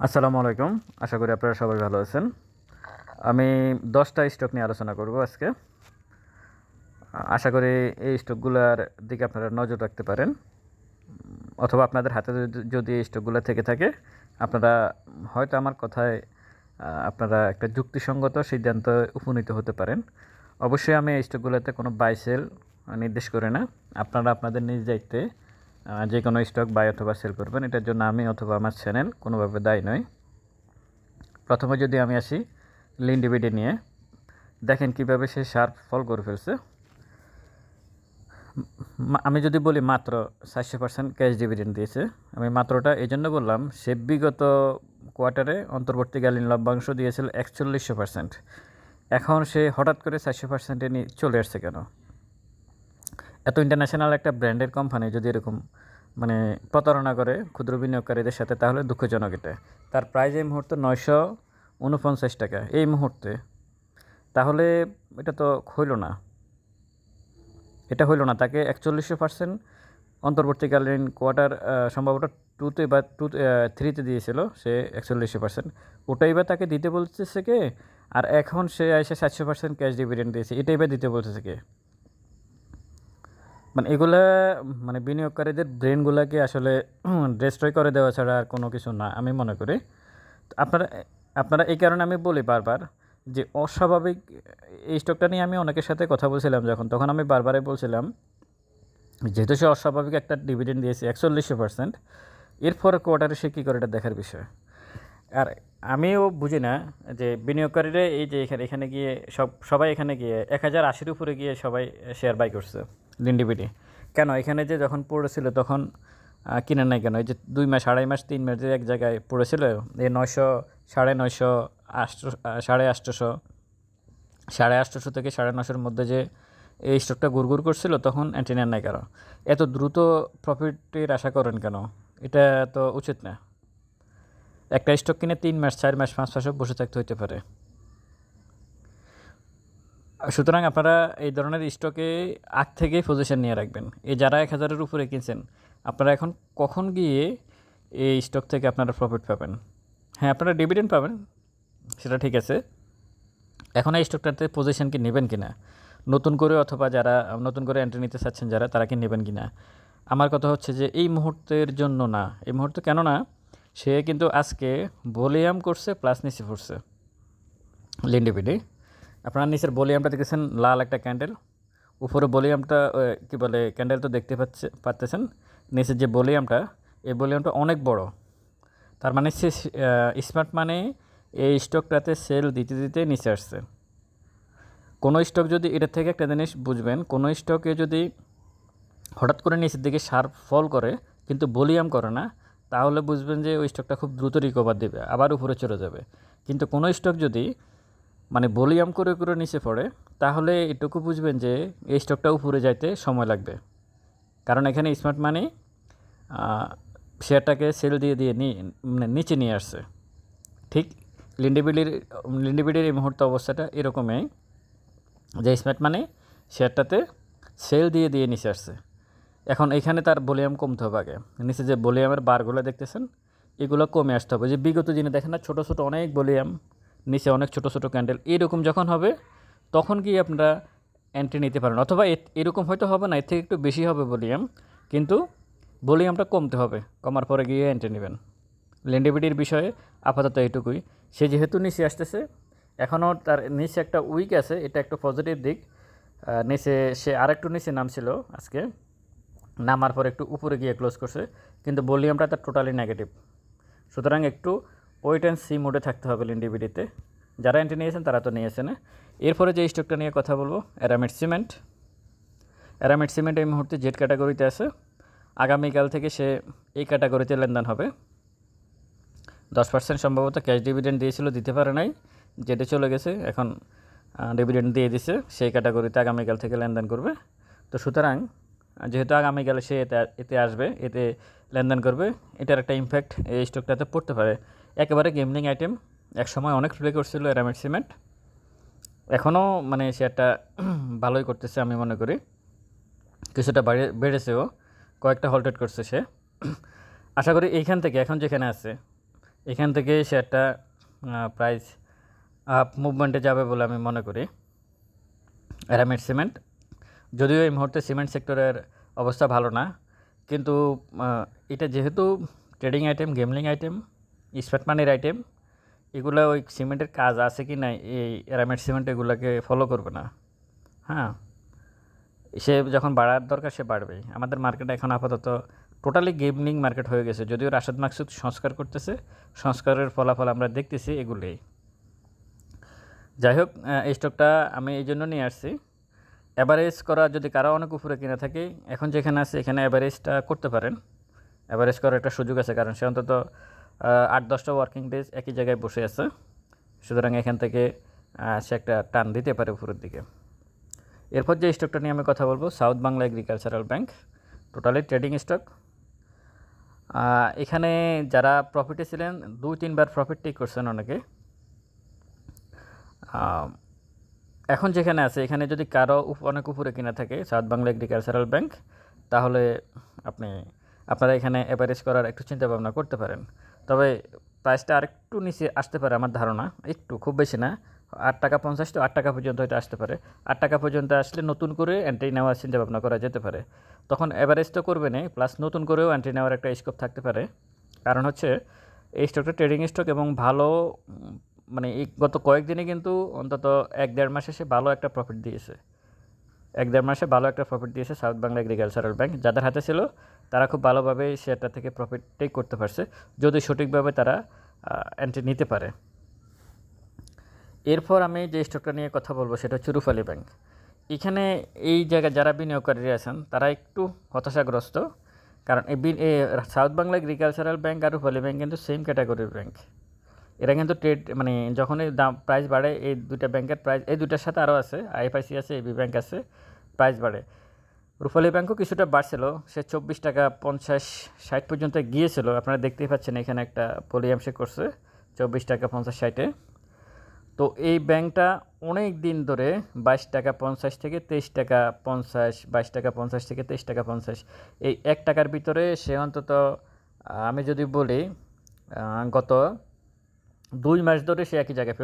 আসসালামু আলাইকুম। আশা করি আপনারা সবাই ভালো আছেন। আমি 10টা স্টক নিয়ে আলোচনা করব আজকে। আশা করি এই স্টকগুলোর দিকে আপনারা নজর রাখতে পারেন, অথবা আপনাদের হাতে যদি এই স্টকগুলো থেকে থাকে, আপনারা হয়তো আমার কথায় আপনারা একটা যুক্তিসঙ্গত সিদ্ধান্তে উপনীত হতে পারেন। অবশ্যই আমি এই স্টকগুলোতে কোনো বাই সেল নির্দেশ করি না। আপনারা আপনাদের নিজ দায়িত্বে যে কোনো স্টক বাই অথবা সেল করবেন, এটার জন্য আমি অথবা আমার চ্যানেল কোনোভাবে দায়ী নয়। প্রথমে যদি আমি আসি লিন্ডিবিডি নিয়ে, দেখেন কিভাবে সে শার্প ফল করে ফেলছে। আমি যদি বলি মাত্র 400% ক্যাশ ডিভিডেন্ড দিয়েছে। আমি মাত্রটা এই জন্য বললাম, সে বিগত কোয়ার্টারে অন্তর্বর্তীকালীন লভ্যাংশ দিয়েছিল 41%। এখন সে হঠাৎ করে 400%-এ নিয়ে চলে আসছে কেন? এত ইন্টারন্যাশনাল একটা ব্র্যান্ডের কোম্পানি যদি এরকম প্রতারণা করে ক্ষুদ্র বিনিয়োগকারীদের সাথে, তাহলে দুঃখজনক। এটা তার প্রাইস এই মুহূর্তে 949 টাকা এই মুহূর্তে। তাহলে এটা তো হইল না, তাকে 41% অন্তর্বর্তীকালীন কোয়ার্টার সম্ভবত 2তে বা 3তে দিয়েছিল সে 41%। ওটাই বা তাকে দিতে বলতেছে কে? আর এখন সে এসে 700% ক্যাশ ডিভিডেন্ড দিয়েছে, এটাই বা দিতে বলতেছে কে? এগুলা বিনিয়োগকারীদের ব্রেনগুলোকে আসলে ডিস্ট্রয় করে দেওয়া ছাড়া আর কোনো কিছু না আমি মনে করি। আপনারা আপনারা এই কারণে আমি বলি বারবার যে অস্বাভাবিক এই স্টকটা নিয়ে আমি অনেকের সাথে কথা বলছিলাম তখন আমি বারবারই বলছিলাম, যেহেতু সে অস্বাভাবিক একটা ডিভিডেন্ড দিয়েছে 41%, এরপর কোয়ার্টারে সে কী করে এটা দেখার বিষয়। আর আমিও বুঝি না যে বিনিয়োগকারীরা এই যে এখানে গিয়ে সবাই এখানে গিয়ে 1080-র উপরে গিয়ে সবাই শেয়ার বাই করছে লিন্ডিবিডি। কেন এখানে যে যখন পড়েছিল তখন কিনে নাই কেন? এই যে 2 মাস, 2.5 মাস, 3 মাস যে এক জায়গায় পড়েছিল, এই 900, 950, 850, 850 থেকে 950-এর মধ্যে যে এই স্টকটা গুড়গুড় করছিল, তখন অ্যান্টিনিয়ার নাই কেন? এত দ্রুত প্রফিটের আশা করেন কেন? এটা তো উচিত না। একটা স্টক কিনে 3 মাস, 4 মাস, 5 মাসও বসে থাকতে হইতে পারে। সুতরাং আপনারা এই ধরনের স্টকে আগ থেকেই পজিশন নিয়ে রাখবেন। এই যারা 1000-এর উপরে কিনছেন, আপনারা এখন কখন গিয়ে এই স্টক থেকে আপনারা প্রফিট পাবেন? হ্যাঁ, আপনারা ডিভিডেন্ড পাবেন, সেটা ঠিক আছে। এখন এই স্টকটাতে পজিশন কি নেবেন কিনা, নতুন করে, অথবা যারা নতুন করে এন্ট্রি নিতে চাচ্ছেন যারা, তারা কি নেবেন কিনা? আমার কথা হচ্ছে যে এই মুহূর্তের জন্য না। এই মুহূর্তে কেন না? সে কিন্তু আজকে ভলিউম করছে প্লাস নিচে পড়ছে লিন্ডিবিডি। আপনারা নিচের ভলিউমটা দেখতেছেন, লাল একটা ক্যান্ডেল, উপরে ভলিউমটা কী বলে ক্যান্ডেল তো দেখতে পাচ্ছেন। নিচের যে ভলিউমটা, এই ভলিউমটা অনেক বড়। তার মানে সে স্মার্ট মানে এই স্টকটাতে সেল দিতে দিতে নিচে আসছে। কোনো স্টক যদি, এটা থেকে একটা জিনিস বুঝবেন, কোনো স্টকে যদি হঠাৎ করে নিচের দিকে শার্প ফল করে কিন্তু ভলিউম করে না, তাহলে বুঝবেন যে ওই স্টকটা খুব দ্রুত রিকভার দেবে, আবার উপরে চলে যাবে। কিন্তু কোনো স্টক যদি ভলিউম করে করে নিচে পড়ে, তাহলে এটুকু বুঝবেন যে এই স্টকটা উপরে যাইতে সময় লাগবে। কারণ এখানে স্মার্ট মানি শেয়ারটাকে সেল দিয়ে দিয়ে নিচে নিয়ে আসছে। ঠিক লিন্ডিবিডির এই মুহূর্তে অবস্থাটা এরকমই, যে স্মার্ট মানি শেয়ারটাতে সেল দিয়ে দিয়ে নিচে আসছে। এখন এখানে তার ভলিউম কমতে হবে আগে। নিচে যে ভলিউমের বারগুলো দেখতেছেন, এগুলো কমে আসতে হবে। যে বিগত দিনে দেখেন না, ছোটো ছোটো অনেক ভলিউম, নিচে অনেক ছোটো ছোটো ক্যান্ডেল, এরকম যখন হবে তখন কি আপনারা এন্ট্রি নিতে পারেন। অথবা এরকম হয়তো হবে না, এর থেকে একটু বেশি হবে ভলিউম, কিন্তু ভলিউমটা কমতে হবে, কমার পরে গিয়ে এন্ট্রি নেবেন। লিন্ডিবিডির বিষয়ে আপাতত এইটুকুই। সে যেহেতু নিচে আসতেছে, এখনও তার নিচে একটা উইক আছে, এটা একটা পজিটিভ দিক। নিচে সে আরেকটু নিচে নামছিল আজকে, নামার পর একটু উপরে গিয়ে ক্লোজ করছে, কিন্তু ভলিউমটা তার টোটালি নেগেটিভ। সুতরাং একটু ওয়েট অ্যান্ড সি মোডে থাকতে হবে লিন্ডিবিডিতে। যারা এন্ট্রি নিয়েছেন তারা তো নিয়েছেন। এরপরে যে স্টকটা নিয়ে কথা বলবো, অ্যারামিড সিমেন্ট। অ্যারামিড সিমেন্ট এই মুহূর্তে জেড ক্যাটাগরিতে আছে। আগামীকাল থেকে সে এই ক্যাটাগরিতে লেনদেন হবে। 10% সম্ভবত ক্যাশ ডিভিডেন্ড দিয়েছিল, দিতে পারে নাই, জেডে চলে গেছে, এখন ডিভিডেন্ড দিয়ে দিছে, সেই ক্যাটাগরিতে আগামীকাল থেকে লেনদেন করবে। তো সুতরাং যেহেতু আগামীকালে সে এতে আসবে, এতে লেনদেন করবে, এটার একটা ইমপ্যাক্ট এই স্টকটাতে পড়তে পারে। একেবারে গেমলিং আইটেম, এক সময় অনেক প্লে করছিল অ্যারামিড সিমেন্ট, এখনও শেয়ারটা ভালোই করতেছে আমি মনে করি। কিছুটা বেড়েছেও, কয়েকটা হল্টেড করছে সে। আশা করি এইখান থেকে এখন যেখানে আছে এখান থেকে শেয়ারটা প্রাইস আপ মুভমেন্টে যাবে বলে আমি মনে করি। অ্যারামিড সিমেন্ট, যদিও এই মুহূর্তে সিমেন্ট সেক্টরের অবস্থা ভালো না, কিন্তু এটা যেহেতু ট্রেডিং আইটেম, গেমলিং আইটেম, স্মার্ট মানির আইটেম, এগুলো ওই সিমেন্টের কাজ আছে কি না এই অ্যারামিড সিমেন্ট এগুলোকে ফলো করবে না। হ্যাঁ, সে যখন বাড়ার দরকার সে বাড়বেই। আমাদের মার্কেট এখন আপাতত টোটালি গেমলিং মার্কেট হয়ে গেছে, যদিও রাশেদ মাকসুদ সংস্কার করতেছে, সংস্কারের ফলাফল আমরা দেখতেছি এগুলোই। যাই হোক, এই স্টকটা আমি এই জন্য নিয়ে আসছি, অ্যাভারেজ করা যদি কারো অনেক উপরে কিনে থাকে, এখন যেখানে আছে এখানে অ্যাভারেজটা করতে পারেন। অ্যাভারেজ করার একটা সুযোগ আছে, কারণ সে অন্তত 8-10টা ওয়ার্কিং ডেজ একই জায়গায় বসে আছে, সুতরাং এখান থেকে সে একটা টান দিতে পারে উপরের দিকে। এরপর যে স্টকটা নিয়ে আমি কথা বলবো, south Bangla agricultural bank, totally trading stock. এখানে যারা প্রফিটে ছিলেন 2-3 বার প্রফিট টেক করছেন অনেকে। এখন যেখানে আছে এখানে যদি কারো অনেক উপরে কিনা থাকে সাউথ বাংলা এগ্রিকালচারাল ব্যাংক, তাহলে আপনারা এখানে অ্যাভারেজ করার একটু চিন্তা ভাবনা করতে পারেন। তবে প্রাইসটা আরেকটু নিচে আসতে পারে আমার ধারণা, একটু, খুব বেশি না, 8.50 to 8 টাকা পর্যন্ত হয়তো আসতে পারে। 8 টাকা পর্যন্ত আসলে নতুন করে এন্ট্রি নেওয়ার চিন্তা ভাবনা করা যেতে পারে। তখন অ্যাভারেজ তো করবে না, প্লাস নতুন করেও এন্ট্রি নেওয়ার একটা স্কোপ থাকতে পারে। কারণ হচ্ছে এই স্টকটা ট্রেডিং স্টক এবং ভালো, মানে এই গত কয়েকদিনে কিন্তু অন্তত 1-1.5 মাসে সে ভালো একটা প্রফিট দিয়েছে। 1-1.5 মাসে ভালো একটা প্রফিট দিয়েছে সাউথ বাংলা এগ্রিকালচারাল ব্যাংক। যাদের হাতে ছিল তারা খুব ভালোভাবে সেটা থেকে প্রফিট টেক করতে পারছে, যদি সঠিকভাবে তারা এন্ট্রি নিতে পারে। এরপর আমি যে স্টকটা নিয়ে কথা বলবো সেটা হচ্ছে রূপালী ব্যাংক। এখানে এই জায়গায় যারা বিনিয়োগকারী আছেন তারা একটু হতাশাগ্রস্ত, কারণ এই সাউথ বাংলা এগ্রিকালচারাল ব্যাংক আর রূপালী ব্যাংক কিন্তু সেম ক্যাটাগরির ব্যাংক। এরা কিন্তু ট্রেড, মানে যখনই দাম প্রাইস বাড়ে এই দুইটা ব্যাংকের প্রাইস, এই দুইটার সাথে আরও আছে, আইএফআইসি আছে, এবি ব্যাংক আছে, প্রাইস বাড়ে। রূপালী ব্যাংকও কিছুটা বাড়ছিল, সে 24 টাকা 50-60 পর্যন্ত গিয়েছিল। আপনারা দেখতেই পাচ্ছেন এখানে একটা ভলিউম সে করছে 24 টাকা 50-60-এ। তো এই ব্যাংকটা অনেক দিন ধরে 22 টাকা 50 থেকে 23 টাকা 50, 22 টাকা 50 থেকে 23 টাকা 50, এই 1 টাকার ভিতরে সে অন্তত, আমি যদি বলি, গত 2 মাস ধরে সে একই জায়গায়,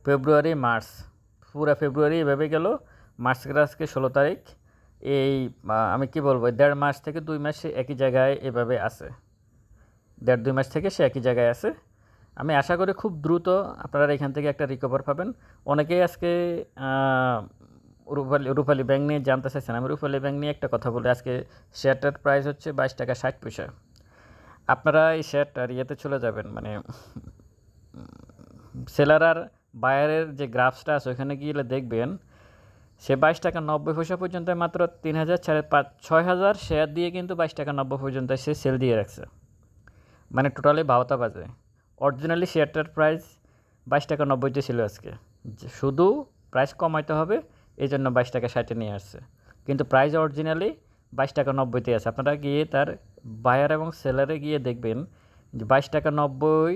ফেব্রুয়ারি মার্চ, পুরো ফেব্রুয়ারি এভাবে গেল, মার্চের আজকে 16 তারিখ, এই আমি কি বলবো, 1.5 মাস থেকে 2 মাস সে একই জায়গায় এভাবে আছে, 1.5-2 মাস থেকে সে একই জায়গায় আছে। আমি আশা করি খুব দ্রুত আপনারা এখান থেকে একটা রিকভার পাবেন। অনেকেই আজকে রূপালী ব্যাংক নিয়ে জানতে চাইছেন, আমি রূপালী ব্যাংক নিয়ে একটা কথা বলি। আজকে শেয়ারটার প্রাইস হচ্ছে 22 টাকা 60 পয়সা। আপনারা এই শেয়ারটার ইয়েতে চলে যাবেন, মানে সেলার আর বায়ারের যে গ্রাফসটা আছে ওইখানে গিয়ে দেখবেন সে 22 টাকা 90 পয়সা পর্যন্ত মাত্র 3,000-6,000 শেয়ার দিয়ে কিন্তু 22 টাকা 90 পর্যন্ত সে সেল দিয়ে রাখছে, মানে টোটালি ভাওতা বাজে। অরিজিনালি শেয়ারটার প্রাইস 22 টাকা 90 ছিল আজকে, শুধু প্রাইস কমাইতে হবে এই জন্য 22 টাকা 60 নিয়ে আসছে, কিন্তু প্রাইস অরিজিনালি 22 টাকা 90 আছে। আপনারা গিয়ে তার বায়ার এবং সেলারে গিয়ে দেখবেন যে 22 টাকা 90,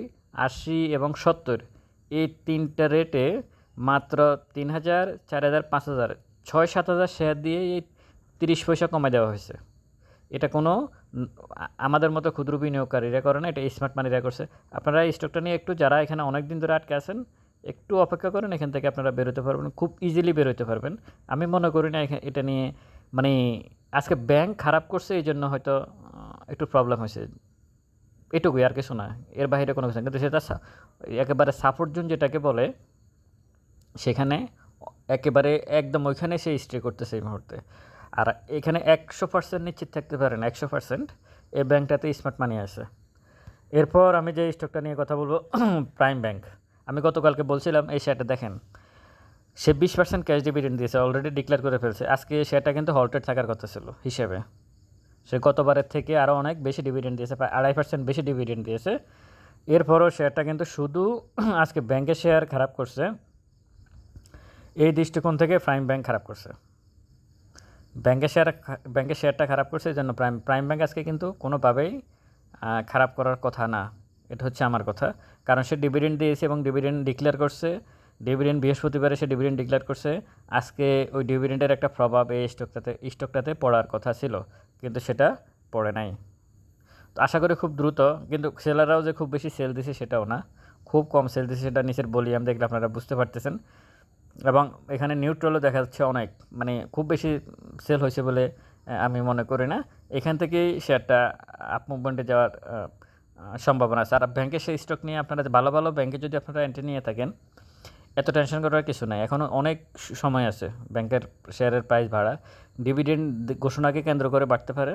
80 এবং 70, এই তিনটা রেটে মাত্র 3,000, 4,000, 5,000, 6-7,000 শেয়ার দিয়ে এই 30 পয়সা কমে দেওয়া হয়েছে। এটা কোনো আমাদের মতো ক্ষুদ্র বিনিয়োগকারীরা করে না, এটা স্মার্ট মানিরা করছে। আপনারা এই স্টকটা নিয়ে একটু, যারা এখানে অনেক দিন ধরে আটকে আছেন, একটু অপেক্ষা করেন, এখান থেকে আপনারা বেরোতে পারবেন, খুব ইজিলি বেরোতে পারবেন। আমি মনে করি না এটা নিয়ে, মানে আজকে ব্যাংক খারাপ করছে এই জন্য হয়তো একটু প্রবলেম হয়েছে, এটুকুই, আর কিছু না, এর বাইরে কোনো কিছু না। কিন্তু সেটা একেবারে সাপোর্ট জোন যেটাকে বলে, সেখানে একেবারে একদম ওইখানে সে স্টে করতেছে এই মুহূর্তে। আর এখানে 100% নিশ্চিত থাকতে পারেন, 100% এই ব্যাংকটাতে স্মার্ট মানি আছে। এরপর আমি যে স্টকটা নিয়ে কথা বলবো, প্রাইম ব্যাংক। আমি গতকালকে বলছিলাম এই শেয়ারটা দেখেন, সে 20% ক্যাশ ডিভিডেন্ড দিয়েছে, অলরেডি ডিক্লেয়ার করে ফেলছে। আজকে শেয়ারটা কিন্তু হল্টেড থাকার কথা ছিল হিসেবে, সে গতবারের থেকে আরও অনেক বেশি ডিভিডেন্ড দিয়েছে, প্রায় 2.5% বেশি ডিভিডেন্ড দিয়েছে। এরপরও শেয়ারটা কিন্তু শুধু আজকে ব্যাংকের শেয়ার খারাপ করছে, এই দৃষ্টিকোণ থেকে প্রাইম ব্যাংক খারাপ করছে, ব্যাংকের শেয়ারটা খারাপ করছে, এই জন্য প্রাইম ব্যাংক আজকে কিন্তু কোনোভাবেই খারাপ করার কথা না, এটা হচ্ছে আমার কথা। কারণ সে ডিভিডেন্ড দিয়েছে এবং ডিভিডেন্ড ডিক্লেয়ার করছে, ডিভিডেন্ড বৃহস্পতিবারে সে ডিভিডেন্ড ডিক্লেয়ার করছে। আজকে ওই ডিভিডেন্ডের একটা প্রভাব এই স্টকটাতে পড়ার কথা ছিল, কিন্তু সেটা পড়ে নাই। তো আশা করি খুব দ্রুত, কিন্তু সেলাররাও যে খুব বেশি সেল দিছে সেটাও না, খুব কম সেল দিছে, সেটা নিচের ভলিউম দেখলে আপনারা বুঝতে পারতেছেন। এবং এখানে নিউট্রালও দেখা যাচ্ছে অনেক, মানে খুব বেশি সেল হয়েছে বলে আমি মনে করি না। এখান থেকেই শেয়ারটা আপ মুভমেন্টে যাওয়ার সম্ভাবনা আছে। আর ব্যাংকের সেই স্টক নিয়ে আপনারা ভালো ভালো ব্যাংকে যদি আপনারা এন্ট্রি নিয়ে থাকেন, এত টেনশন করার কিছু নাই, এখনও অনেক সময় আছে। ব্যাংকের শেয়ারের প্রাইস বাড়া ডিভিডেন্ড ঘোষণাকে কেন্দ্র করে বাড়তে পারে,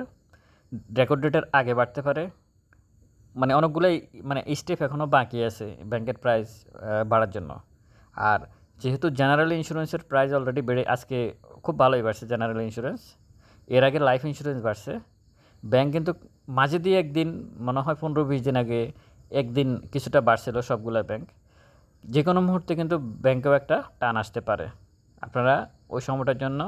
রেকর্ড ডেটের আগে বাড়তে পারে, মানে অনেকগুলোই মানে স্টেপ এখনও বাকি আছে ব্যাংকের প্রাইস বাড়ার জন্য। আর যেহেতু জেনারেল ইন্স্যুরেন্সের প্রাইস অলরেডি বেড়ে আজকে খুব ভালোই বাড়ছে জেনারেল ইন্স্যুরেন্স, এর আগে লাইফ ইন্স্যুরেন্স বাড়ছে। ব্যাংক কিন্তু মাঝে দিয়ে একদিন মনে হয় 15-20 দিন আগে একদিন কিছুটা বাড়ছিল সবগুলো ব্যাংক। যে কোনো মুহূর্তে কিন্তু ব্যাংকেও একটা টান আসতে পারে, আপনারা ওই সময়টার জন্য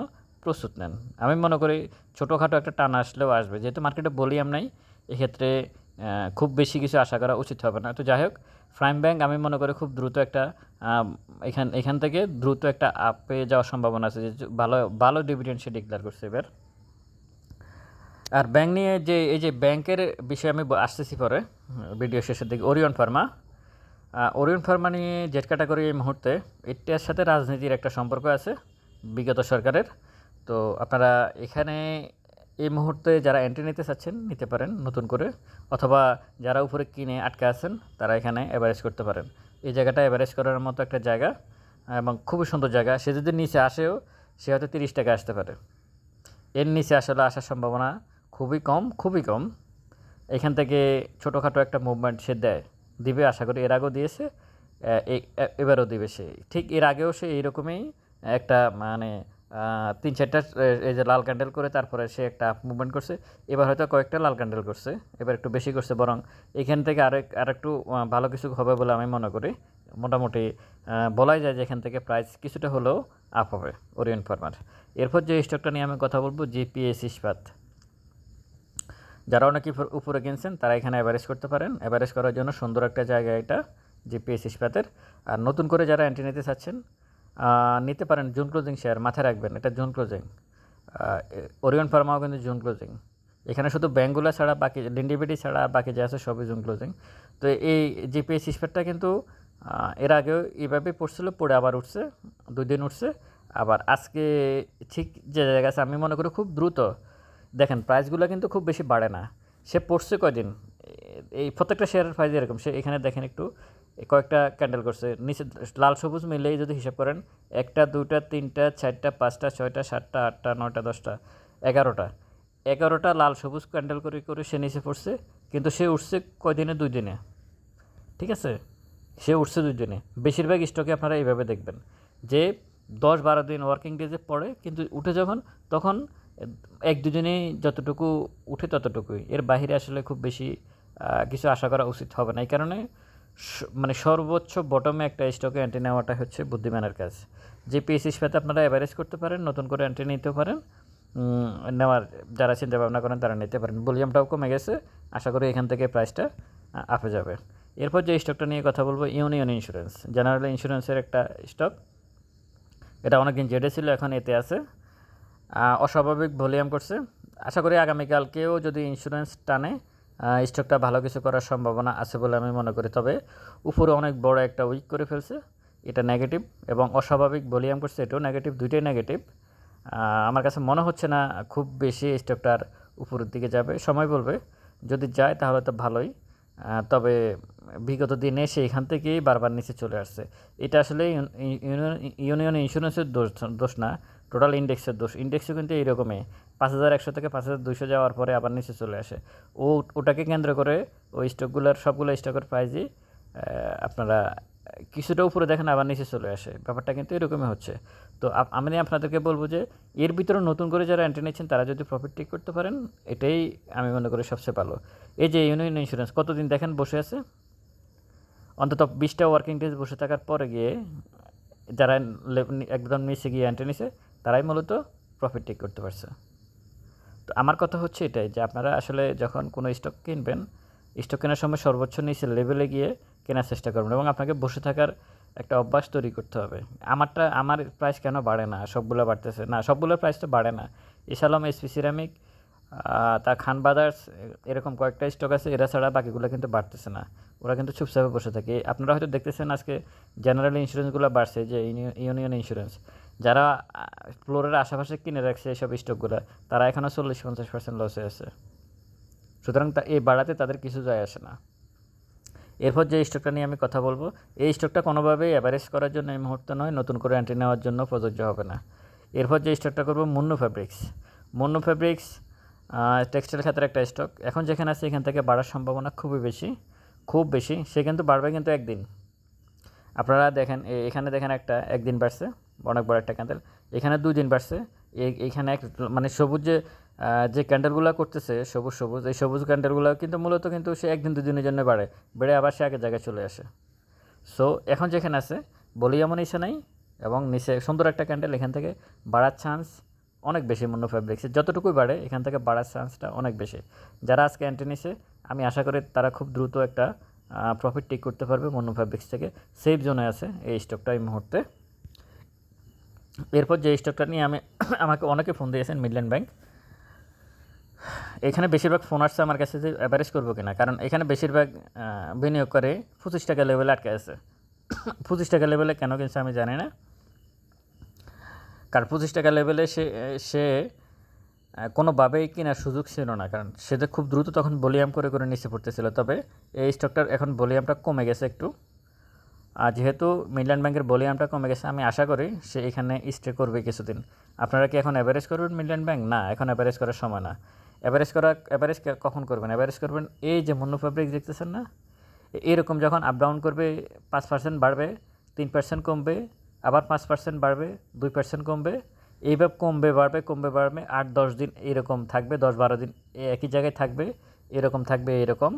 প্রস্তুত নেন। আমি মনে করি ছোটোখাটো একটা টান আসলেও আসবে, যেহেতু মার্কেটে ভলিউম নাই, এক্ষেত্রে খুব বেশি কিছু আশা করা উচিত হবে না। তো যাই হোক, প্রাইম ব্যাংক আমি মনে করি খুব দ্রুত একটা এখান থেকে দ্রুত একটা আপে যাওয়ার সম্ভাবনা আছে, যে ভালো ভালো ডিভিডেন্ড সে ডিক্লেয়ার করছে এবার। আর ব্যাংক নিয়ে যে এই যে ব্যাংকের বিষয়ে আমি আসতেছি পরে ভিডিও শেষের দিকে। ওরিয়ন ফার্মা নিয়ে জেড ক্যাটাগরি এই মুহূর্তে এটার সাথে রাজনীতির একটা সম্পর্ক আছে বিগত সরকারের। তো আপনারা এখানে এই মুহূর্তে যারা এন্ট্রি নিতে চাচ্ছেন নিতে পারেন নতুন করে, অথবা যারা উপরে কিনে আটকে আছেন তারা এখানে অ্যাভারেজ করতে পারেন। এই জায়গাটা অ্যাভারেজ করার মতো একটা জায়গা এবং খুবই সুন্দর জায়গা। সে যদি নিচে আসেও সে হয়তো 30 টাকা আসতে পারে, এর নিচে আসলে আসার সম্ভাবনা খুবই কম। এখান থেকে ছোটোখাটো একটা মুভমেন্ট সে দিবে আশা করি, এর আগেও দিয়েছে, এবারও দিবে সে। ঠিক এর আগেও সে এইরকমই একটা মানে 3-4টা এই যে লাল ক্যান্ডেল করে তারপরে সে একটা আপ মুভমেন্ট করছে। এবার হয়তো কয়েকটা লাল ক্যান্ডেল করছে, এবার একটু বেশি করছে, বরং এখান থেকে আরেকটু ভালো কিছু হবে বলে আমি মনে করি। মোটামুটি বলাই যায় যে এখান থেকে প্রাইস কিছুটা হলেও আপ হবে ওরিয়ন ফার্মার। এরপর যে স্টকটা নিয়ে আমি কথা বলবো, জিপিএস ইস্পাত। যারা অনেক উপরে কিনছেন তারা এখানে অ্যাভারেজ করতে পারেন। অ্যাভারেজ করার জন্য সুন্দর একটা জায়গা এটা জিপিএস ইস্পাতের। আর নতুন করে যারা এন্ট্রি নিতে চাচ্ছেন নিতে পারেন। জুন ক্লোজিং শেয়ার, মাথায় রাখবেন এটা জুন ক্লোজিং। ওরিয়ন ফার্মাও কিন্তু জুন ক্লোজিং। এখানে শুধু ব্যাঙ্কগুলো ছাড়া বাকি ডিন্ডিবিটি ছাড়া বাকি যা আছে সবই জুন ক্লোজিং। তো এই জিপিএস ইস্পাতটা কিন্তু এর আগেও এইভাবে পড়ছিল, পড়ে আবার উঠছে, 2 দিন উঠছে, আবার আজকে ঠিক যে জায়গা আছে আমি মনে করি খুব দ্রুত। দেখেন প্রাইসগুলো কিন্তু খুব বেশি বাড়ে না, সে পড়ছে কয়দিন, এই প্রত্যেকটা শেয়ারের প্রাইস এরকম। সে এখানে দেখেন একটু কয়েকটা ক্যান্ডেল করছে, নিচে লাল সবুজ মিলেই যদি হিসাব করেন 1টা 2টা 3টা 4টা 5টা 6টা 7টা 8টা 9টা 10টা 11টা লাল সবুজ ক্যান্ডেল করে সে নিচে পড়ছে। কিন্তু সে উঠছে কয়দিনে? 2 দিনে, ঠিক আছে, সে উঠছে 2 দিনে। বেশিরভাগ স্টকে আপনারা এইভাবে দেখবেন যে 10-12 দিন ওয়ার্কিং ডেজে পড়ে, কিন্তু উঠে তখন 1-2 দিনেই যতটুকু উঠে ততটুকুই, এর বাইরে আসলে খুব বেশি কিছু আশা করা উচিত হবে না। এই কারণে মানে সর্বোচ্চ বটমে একটা স্টকে এন্ট্রি নেওয়াটা হচ্ছে বুদ্ধিমানের কাজ। যে পিএস ইস্পাতে আপনারা অ্যাভারেজ করতে পারেন, নতুন করে এন্ট্রি নিতে পারেন, নেওয়ার যারা চিন্তা ভাবনা করেন তারা নিতে পারেন। ভলিউমটাও কমে গেছে, আশা করি এখান থেকে প্রাইসটা আপে যাবে। এরপর যে স্টকটা নিয়ে কথা বলবো, ইউনিয়ন ইন্স্যুরেন্স, জেনারেল ইন্স্যুরেন্সের একটা স্টক। এটা অনেকদিন জেডে ছিল, এখন এতে আছে, অস্বাভাবিক ভলিউম করছে। আশা করি আগামীকালকেও যদি ইন্স্যুরেন্স টানে স্টকটা ভালো কিছু করার সম্ভাবনা আছে বলে আমি মনে করি। তবে উপরে অনেক বড় একটা উইক করে ফেলছে, এটা নেগেটিভ, এবং অস্বাভাবিক ভলিউম করছে, এটাও নেগেটিভ, দুইটাই নেগেটিভ। আমার কাছে মনে হচ্ছে না খুব বেশি স্টকটার উপরের দিকে যাবে, সময় বলবে। যদি যায় তাহলে তো ভালোই, তবে বিগত দিনে সে এখান থেকেই বারবার নিচে চলে আসছে। এটা আসলে ইউনিয়ন ইন্স্যুরেন্সের দোষ না, টোটাল ইন্ডেক্সের দোষ। ইন্ডেক্সও কিন্তু এইরকমই 5100 থেকে 5200 যাওয়ার পরে আবার নিচে চলে আসে। ওটাকে কেন্দ্র করে ওই সবগুলো স্টকের প্রাইজই আপনারা কিছুটা উপরে দেখেন আবার নিচে চলে আসে, ব্যাপারটা কিন্তু এরকমই হচ্ছে। তো আমি আপনাদেরকে বলবো যে এর ভিতরে নতুন করে যারা এন্ট্রি নিচ্ছেন তারা যদি প্রফিট টেক করতে পারেন, এটাই আমি মনে করি সবচেয়ে ভালো। এই যে ইউনিয়ন ইন্স্যুরেন্স কতদিন দেখেন বসে আছে, অন্তত 20টা ওয়ার্কিং ডেজ বসে থাকার পরে গিয়ে যারা একদম নিচে গিয়ে এন্ট্রি নিছে তারাই মূলত প্রফিট টেক করতে পারছে। তো আমার কথা হচ্ছে এটাই যে আপনারা আসলে যখন কোনো স্টক কিনবেন, স্টক কেনার সময় সর্বোচ্চ নিচের লেভেলে গিয়ে কেনার চেষ্টা করবেন, এবং আপনাকে বসে থাকার একটা অভ্যাস তৈরি করতে হবে। আমার প্রাইস কেন বাড়ে না, সবগুলো বাড়তেছে না, সবগুলোর প্রাইস তো বাড়ে না। এসালম, এসপি সিরামিক, তা খান ব্রাদার্স এরকম কয়েকটা স্টক আছে, এরা ছাড়া বাকিগুলো কিন্তু বাড়তেছে না, ওরা কিন্তু চুপচাপে বসে থাকে। আপনারা হয়তো দেখতেছেন আজকে জেনারেল ইন্স্যুরেন্সগুলো বাড়ছে, যে ইউনিয়ন ইন্স্যুরেন্স, যারা ফ্লোরের আশেপাশে কিনে রাখছে এইসব স্টকগুলো, তারা এখনও 40-50% লসে আছে। সুতরাং এই বাড়াতে তাদের কিছু যায় আসে না। এরপর যে স্টকটা নিয়ে আমি কথা বলবো, এই স্টকটা কোনোভাবেই অ্যাভারেজ করার জন্য এই মুহূর্তে নয়, নতুন করে এন্ট্রি নেওয়ার জন্য প্রযোজ্য হবে না। এরপর যে স্টকটা করবো Munnu fabrics. Munnu fabrics textile খাতের একটা স্টক, এখন যেখানে আছে এখান থেকে বাড়ার সম্ভাবনা খুবই বেশি, খুব বেশি। সে কিন্তু বাড়বে কিন্তু একদিন। আপনারা দেখেন এখানে দেখেন একদিন বাড়ছে, অনেক বড় একটা ক্যান্ডেল, এখানে 2 দিন বাড়ছে, এইখানে মানে সবুজ যে ক্যান্ডেলগুলো করতেছে সবুজ সবুজ, এই সবুজ ক্যান্ডেলগুলো কিন্তু মূলত কিন্তু সে 1 দিন 2 দিনের জন্য বেড়ে আবার সে আগের জায়গায় চলে আসে। সো এখন যেখানে আছে বলি এমন ইচ্ছা নাই, এবং নিচে সুন্দর একটা ক্যান্ডেল, এখান থেকে বাড়ার চান্স অনেক বেশি। মুন্নু ফ্যাব্রিক্সের যতটুকুই বাড়ে এখান থেকে বাড়ার চান্সটা অনেক বেশি। যারা আজকে এন্ট্রি নিছে আমি আশা করি তারা খুব দ্রুত একটা প্রফিট টেক করতে পারবে মুন্নু ফ্যাব্রিক্স থেকে। সেফ জোনে আছে এই স্টকটা এই মুহূর্তে। এরপর যে স্টকটা নিয়ে আমাকে অনেকে ফোন দিয়েছেন, মিডল্যান্ড ব্যাংক। এখানে বেশিরভাগ ফোন আসছে আমার কাছে যে অ্যাভারেজ করবো কিনা, কারণ এখানে বেশিরভাগ বিনিয়োগ করে 25 টাকা লেভেলে আটকে আছে। 25 টাকা লেভেলে কেন কিনছে আমি জানি না, কারণ 25 টাকা লেভেলে সে কোনোভাবেই কেনার সুযোগ ছিল না, কারণ সেটা খুব দ্রুত তখন ভলিউম করে করে নিচে পড়তেছিল। তবে এই স্টকটার এখন ভলিউমটা কমে গেছে একটু, আর যেহেতু মিডল্যান্ড ব্যাংকের ভলিউমটা কমে গেছে, আমি আশা করি সে এখানে স্টে করবে কিছুদিন। আপনারা কি এখন অ্যাভারেজ করবেন মিডল্যান্ড ব্যাংক? না, এখন অ্যাভারেজ করার সময় না। অ্যাভারেজ কখন করবেন? অ্যাভারেজ করবেন এই যে মুন্নু ফ্যাব্রিক্স দেখতেছেন না, এরকম যখন আপ ডাউন করবে, 5% বাড়বে, 3% কমবে, আবার 5% বাড়বে, 2% কমবে, এইভাবে কমবে বাড়বে 8-10 দিন এরকম থাকবে, 10-12 দিন একই জায়গায় থাকবে, এরকম থাকবে এরকম।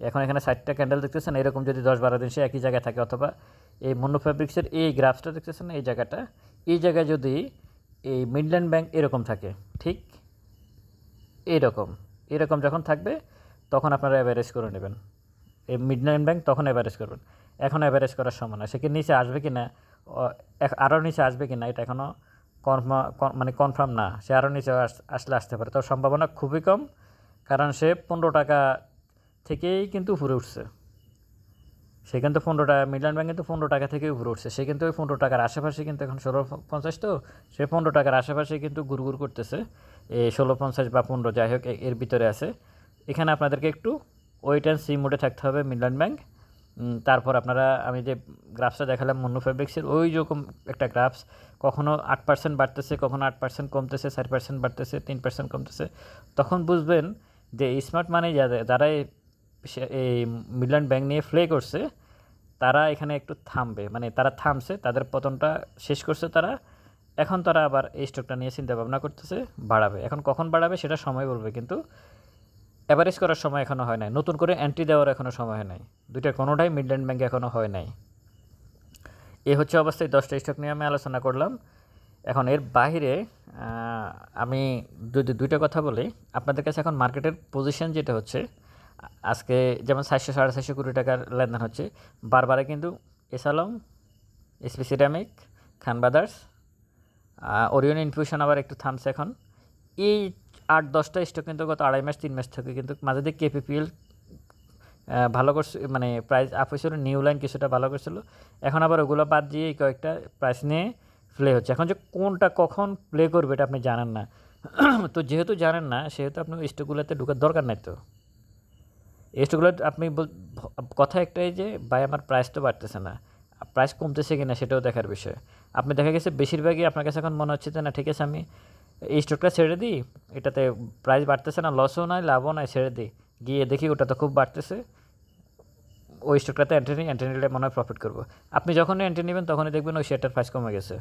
এখন এখানে 60টা ক্যান্ডেল দেখতেছেন, এরকম যদি 10-12 দিন সে একই জায়গায় থাকে, অথবা এই মুন্নু ফ্যাব্রিক্সের এই গ্রাফসটা দেখতেছেন না, এই জায়গাটা, এই জায়গায় যদি এই মিডল্যান্ড ব্যাংক এরকম থাকে, ঠিক এরকম যখন থাকবে, তখন আপনারা অ্যাভারেজ করে নেবেন এই মিডল্যান্ড ব্যাংক, তখন অ্যাভারেজ করবেন। এখন অ্যাভারেজ করার সময় না। সে কি নিচে আসবে কি না, আরও নিচে আসবে কি না, এটা এখনও কনফার্ম না। সে আরও নিচে আসতে পারে, তো সম্ভাবনা খুবই কম, কারণ সে 15 টাকা থেকেই কিন্তু উপরে উঠছে। সে কিন্তু 15 টাকা, মিডল্যান্ড ব্যাংক কিন্তু 15 টাকা থেকেই উপরে উঠছে। সে কিন্তু ওই 15 টাকার আশেপাশে, কিন্তু এখন 16.50, তো সে 15 টাকার আশেপাশে কিন্তু গুড় করতেছে, এই 16.50 বা 15 যাই হোক এর ভিতরে আছে। এখানে আপনাদেরকে একটু ওয়েট অ্যান্ড সি মোডে থাকতে হবে মিডল্যান্ড ব্যাংক। তারপর আপনারা, আমি যে গ্রাফসটা দেখালাম মুন্নু ফ্যাব্রিক্সের, ওই রকম একটা গ্রাফস, কখনও 8% বাড়তেছে, কখনও 8% কমতেছে, 4% বাড়তেছে, 3% কমতেছে, তখন বুঝবেন যে স্মার্ট মানি যারা এই মিডল্যান্ড ব্যাংক নিয়ে প্লে করছে, তারা এখানে একটু থামবে, মানে তারা থামছে, তাদের পতনটা শেষ করছে তারা। এখন তারা আবার এই স্টকটা নিয়ে চিন্তা ভাবনা করতেছে বাড়াবে। এখন কখন বাড়াবে সেটা সময় বলবে, কিন্তু অ্যাভারেজ করার সময় এখনও হয় নাই, নতুন করে এন্ট্রি দেওয়ার এখনও সময় হয় নাই। দুইটার কোনোটাই মিডল্যান্ড ব্যাংকে এখনও হয় নাই। এই হচ্ছে অবস্থায় 10টা স্টক নিয়ে আমি আলোচনা করলাম। এখন এর বাইরে আমি যদি দুইটা কথা বলি আপনাদের কাছে, এখন মার্কেটের পজিশন যেটা হচ্ছে, আজকে যেমন 400-450 কোটি টাকার লেনদেন হচ্ছে, বারবারে কিন্তু এসালম, এসপি সিরামিক, খান ব্রাদার্স, ওরিয়ন ইনফিউশন আবার একটু থামছে এখন। এই 8-10টা স্টক কিন্তু গত 2.5 মাস 3 মাস থেকে কিন্তু মাঝে দিয়ে কেপিপিএল ভালো করছে, মানে প্রাইস আপ হয়েছিল, নিউ লাইন কিছুটা ভালো করছিল, এখন আবার ওগুলো বাদ দিয়ে কয়েকটা প্রাইস নিয়ে প্লে হচ্ছে। এখন যে কোনটা কখন প্লে করবে এটা আপনি জানেন না। তো যেহেতু জানেন না, সেহেতু আপনি স্টকগুলোতে ঢোকার দরকার নাই। তো এই স্টকগুলো আপনি কথা একটাই যে ভাই আমার প্রাইস তো বাড়তেছে না, প্রাইস কমতেছে কিনা সেটাও দেখার বিষয়। আপনি দেখা গেছে বেশিরভাগই আপনার কাছে এখন মনে হচ্ছে যে না ঠিক আছে আমি এই স্টকটা ছেড়ে দিই, এটাতে প্রাইস বাড়তেছে না, লসও নয় লাভও নয়, ছেড়ে দিই, গিয়ে দেখি ওটা তো খুব বাড়তেছে, ওই স্টকটাতে এন্ট্রি নিলে মনে হয় প্রফিট করবো। আপনি যখনই এন্ট্রি নেবেন তখনই দেখবেন ওই শেয়ারটার প্রাইস কমে গেছে।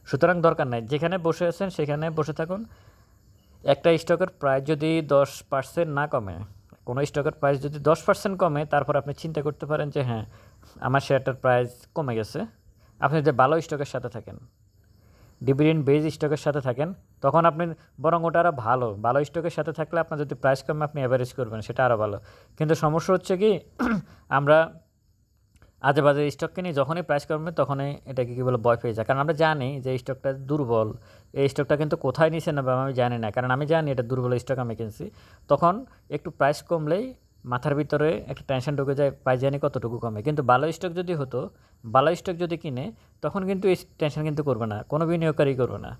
সুতরাং দরকার নাই, যেখানে বসে আছেন সেখানে বসে থাকুন। একটা স্টকের প্রাইস যদি 10% না কমে, কোনো স্টকের প্রাইস যদি 10% কমে, তারপর আপনি চিন্তা করতে পারেন যে হ্যাঁ আমার শেয়ারটার প্রাইস কমে গেছে। আপনি যদি ভালো স্টকের সাথে থাকেন, ডিভিডেন্ড বেজ স্টকের সাথে থাকেন, তখন আপনি বরং ওটা আরও ভালো স্টকের সাথে থাকলে আপনার যদি প্রাইস কমে আপনি অ্যাভারেজ করবেন, সেটা আরও ভালো। কিন্তু সমস্যা হচ্ছে কি, আমরা আজে বাজে স্টক কিনি, যখনই প্রাইস কমবে তখনই এটাকে কী বলে ভয় পেয়ে যায়, কারণ আমরা জানি যে স্টকটা দুর্বল। এই স্টকটা কিন্তু কোথায় নিছে না বা আমি জানি না, কারণ আমি জানি এটা দুর্বল স্টক আমি কিনছি। তখন একটু প্রাইস কমলেই মাথার ভিতরে একটা টেনশন ঢুকে যায়, প্রাইস জানি কতটুকু কমে। কিন্তু ভালো স্টক যদি হতো, ভালো স্টক যদি কিনে, তখন কিন্তু এই টেনশন কিন্তু করবে না, কোনো বিনিয়োগকারী করবে না।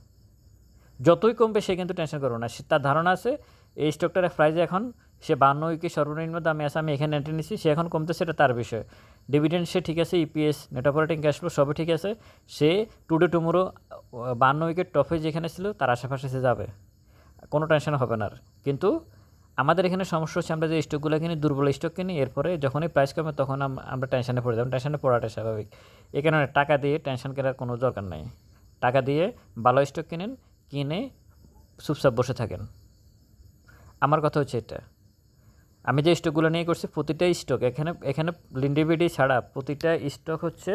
যতই কমবে সে কিন্তু টেনশন করবে না, তার ধারণা আছে এই স্টকটার প্রাইস এখন সে 52 উইকে সর্বনিম্ন দামে আছে, আমি এখানে এন্ট্রি নিচ্ছি, সে এখন কমতেছে, এটা তার বিষয়। ডিভিডেন্ড সে ঠিক আছে, EPS, net operating cash flow সবই ঠিক আছে, সে টুডে টুমোরো 52 উইকের টপে যেখানে ছিল তার আশেপাশে সে যাবে, কোনো টেনশন হবে না আর। কিন্তু আমাদের এখানে সমস্যা হচ্ছে আমরা যে স্টকগুলো কিনি দুর্বল স্টক কিনি, এরপরে যখনই প্রাইস কমে তখন আমরা টেনশনে পড়ে যাবো, টেনশনে পড়াটা স্বাভাবিক। এই কারণে টাকা দিয়ে টেনশন করার কোনো দরকার নাই, টাকা দিয়ে ভালো স্টক কিনেন, কিনে চুপচাপ বসে থাকেন। আমার কথা হচ্ছে এটা, আমি যে স্টকগুলো নিয়ে করছি প্রতিটা স্টক এখানে এখানে লিন্ডিভিডি ছাড়া প্রতিটা স্টক হচ্ছে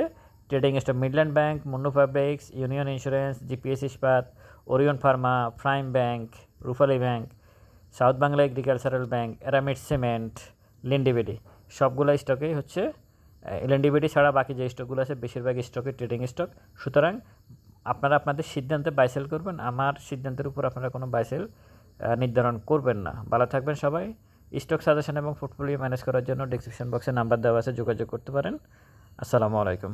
trading stock. Midland bank, Munnu fabrics, union insurance, GPS Ispat, Orion pharma, prime bank, Rupali bank, south Bangla agricultural bank, Aramit cement, Linde BD, সবগুলো স্টকেই হচ্ছে লিন্ডিভিডি ছাড়া বাকি যে স্টকগুলো আছে বেশিরভাগ স্টকে ট্রেডিং স্টক। সুতরাং আপনারা আপনাদের সিদ্ধান্তে বাইসেল করবেন, আমার সিদ্ধান্তের উপর আপনারা কোনো বাইসেল নির্ধারণ করবেন না। ভালো থাকবেন সবাই। স্টক সাজেশন এবং পোর্টফোলিও ম্যানেজ করার জন্য ডেসক্রিপশন বক্সে নাম্বার দেওয়া আছে, যোগাযোগ করতে পারেন। আসসালামু আলাইকুম।